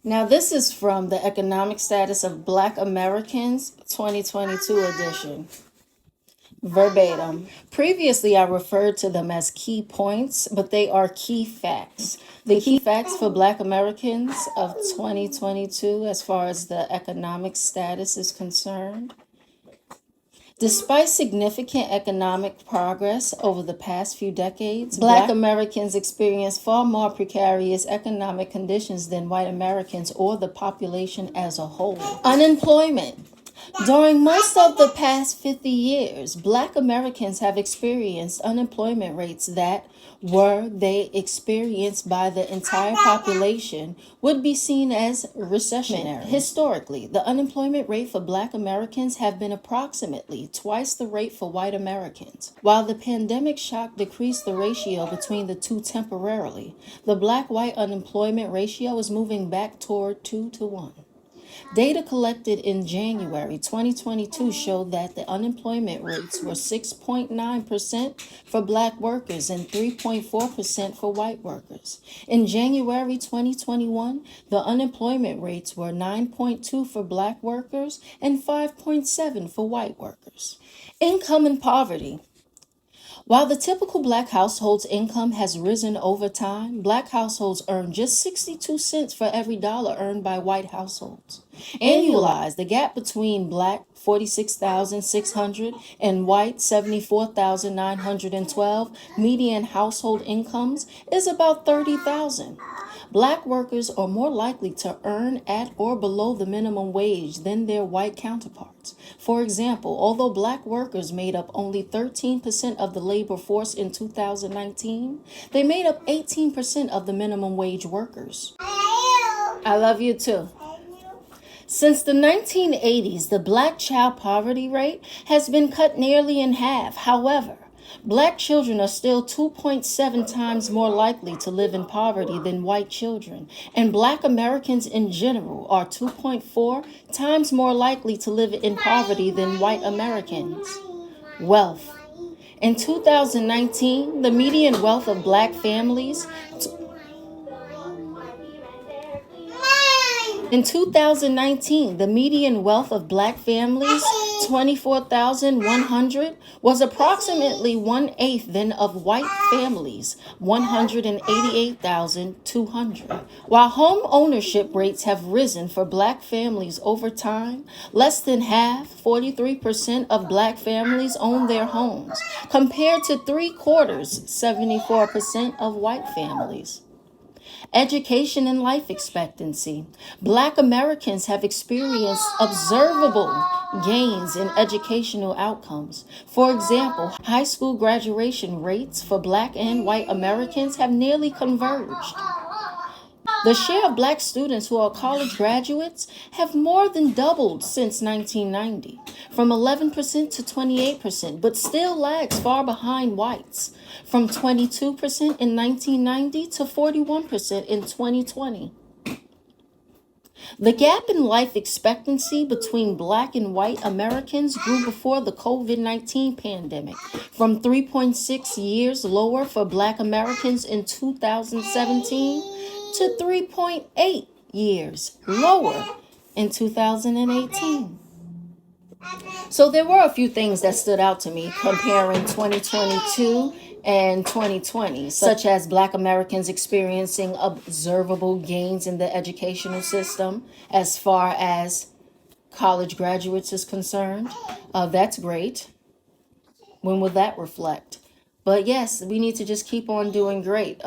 Now, this is from the Economic Status of Black Americans 2022 edition. Verbatim. Previously, I referred to them as key points, but they are key facts. The key facts for Black Americans of 2022, as far as the economic status is concerned. Despite significant economic progress over the past few decades, Black Americans experience far more precarious economic conditions than white Americans or the population as a whole. Unemployment. During most of the past 50 years, Black Americans have experienced unemployment rates that, were they experienced by the entire population, would be seen as recessionary. Historically, the unemployment rate for Black Americans have been approximately twice the rate for white Americans. While the pandemic shock decreased the ratio between the two temporarily, the Black-white unemployment ratio is moving back toward 2-to-1. Data collected in January 2022 showed that the unemployment rates were 6.9% for Black workers and 3.4% for white workers. In January 2021, the unemployment rates were 9.2% for Black workers and 5.7% for white workers. Income and poverty. While the typical Black household's income has risen over time, Black households earn just 62 cents for every dollar earned by white households. Annualized, the gap between Black $46,600 and white $74,912 median household incomes is about $30,000. Black workers are more likely to earn at or below the minimum wage than their white counterparts. For example, although Black workers made up only 13% of the labor force in 2019, they made up 18% of the minimum wage workers. I love you too. Since the 1980s, the Black child poverty rate has been cut nearly in half. However, Black children are still 2.7 times more likely to live in poverty than white children, and Black Americans in general are 2.4 times more likely to live in poverty than white Americans. Wealth. In 2019, the median wealth of Black families In 2019, the median wealth of Black families, $24,100, was approximately 1/8 than of white families, $188,200. While home ownership rates have risen for Black families over time, less than half, 43% of Black families own their homes, compared to 3/4, 74% of white families. Education and life expectancy. Black Americans have experienced observable gains in educational outcomes. For example, high school graduation rates for Black and white Americans have nearly converged. The share of Black students who are college graduates have more than doubled since 1990, from 11% to 28%, but still lags far behind whites, from 22% in 1990 to 41% in 2020. The gap in life expectancy between Black and white Americans grew before the COVID-19 pandemic, from 3.6 years lower for Black Americans in 2017 to 3.8 years lower in 2018. So there were a few things that stood out to me comparing 2022 and 2020, such as Black Americans experiencing observable gains in the educational system as far as college graduates is concerned. That's great. When will that reflect? But yes, we need to just keep on doing great.